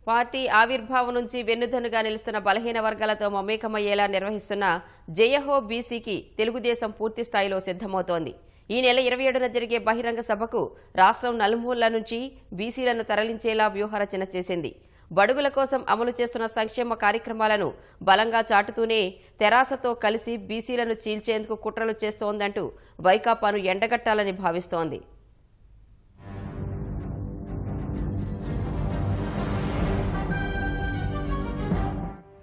Party ఆవిర్భావం నుంచి వెన్నుదన్నుగా నిలుస్తున్న బలహీన వర్గాలతో మమేకమయ్యేలా నిర్వహిస్తున్న జయహో బీసీకి తెలుగుదేశం పూర్తి స్థాయిలో సిద్ధమవుతోంది. ఈ నెల 27న జరిగే బహిరంగ సభకు రాష్ట్రం నలుమూలల నుంచి బీసీలను తరలించేలా వ్యూహరచన చేసింది. బడుగుల కోసం అమలు చేస్తున్న సంక్షేమ కార్యక్రమాలను బలంగా చాటుతూనే తెరాసతో కలిసి బీసీలను చీల్చేందుకు కుట్రలు చేస్తోందంటూ వైకాపాను ఎండగట్టాలని భావిస్తోంది.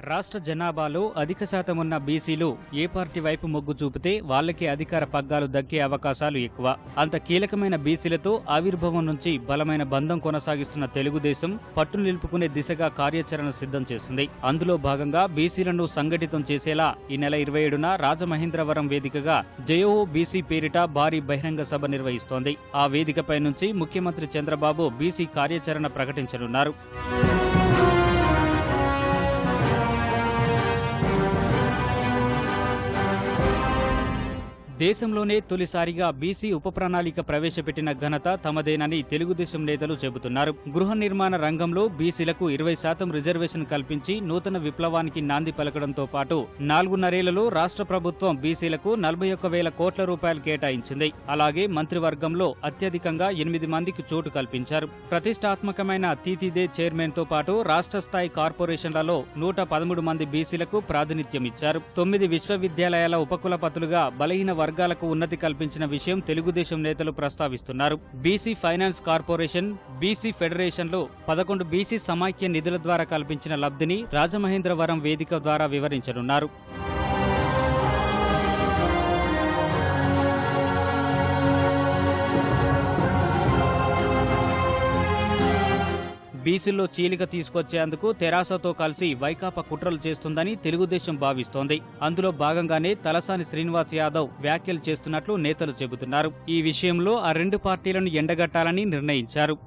రాష్ట్ర జనాభాలో అధిక శాతం ఉన్న బీసీలు ఏ పార్టీ వైపు మొగ్గు చూపితే వాళ్లకే అధికార పగ్గాలు దక్కే అవకాశాలు ఎక్కువ. అంత కీలకమైన బీసీలతో ఆవిర్భావం నుంచి బలమైన బంధం కొనసాగిస్తున్న తెలుగుదేశం పట్టు నిలుపుకునే దిశగా కార్యాచరణ సిద్ధం చేసింది. అందులో భాగంగా బీసీలను సంఘటితం చేసేలా ఈ నెల 27న రాజమహేంద్రవరం వేదికగా జయహో బీసీ పేరిట భారీ బహిరంగ సభ నిర్వహిస్తోంది. ఆ వేదికపై నుంచి ముఖ్యమంత్రి చంద్రబాబు బీసీ కార్యాచరణ ప్రకటించనున్నారు. దేశంలోనే తొలిసారిగా బీసీ ఉప ప్రణాళిక ప్రవేశపెట్టిన ఘనత తమదేనని తెలుగుదేశం నేతలు చెబుతున్నారు. గృహ నిర్మాణ రంగంలో బీసీలకు 20% రిజర్వేషన్ కల్పించి నూతన విప్లవానికి నాంది పలకడంతో పాటు 4.5 ఏళ్లలో రాష్ట్ర ప్రభుత్వం బీసీలకు 41,000 కోట్ల రూపాయలు కేటాయించింది. అలాగే మంత్రివర్గంలో అత్యధికంగా 8 మందికి చోటు కల్పించారు. ప్రతిష్టాత్మకమైన తీతిదే చైర్మన్ తో పాటు రాష్ట్ర స్థాయి కార్పొరేషన్లలో 113 మంది బీసీలకు ప్రాతినిధ్యమిచ్చారు. 9 విశ్వవిద్యాలయాల ఉపకులపతులుగా బలహీన వర్గాలకు ఉన్నతి కల్పించిన విషయం తెలుగుదేశం నేతలు ప్రస్తావిస్తున్నారు. బీసీ ఫైనాన్స్ కార్పొరేషన్, బీసీ ఫెడరేషన్లో 11 బీసీ సమాఖ్య నిధుల ద్వారా కల్పించిన లబ్ధిని రాజమహేంద్రవరం వేదిక ద్వారా వివరించనున్నారు. బీసీల్లో చీలిక తీసుకొచ్చేందుకు తెరాసతో కలిసి వైకాపా కుట్రలు చేస్తుందని తెలుగుదేశం భావిస్తోంది. అందులో భాగంగానే తలసాని శ్రీనివాస్ యాదవ్ వ్యాఖ్యలు చేస్తున్నట్లు నేతలు చెబుతున్నారు. ఈ విషయంలో ఆ రెండు పార్టీలను ఎండగట్టాలని నిర్ణయించారు.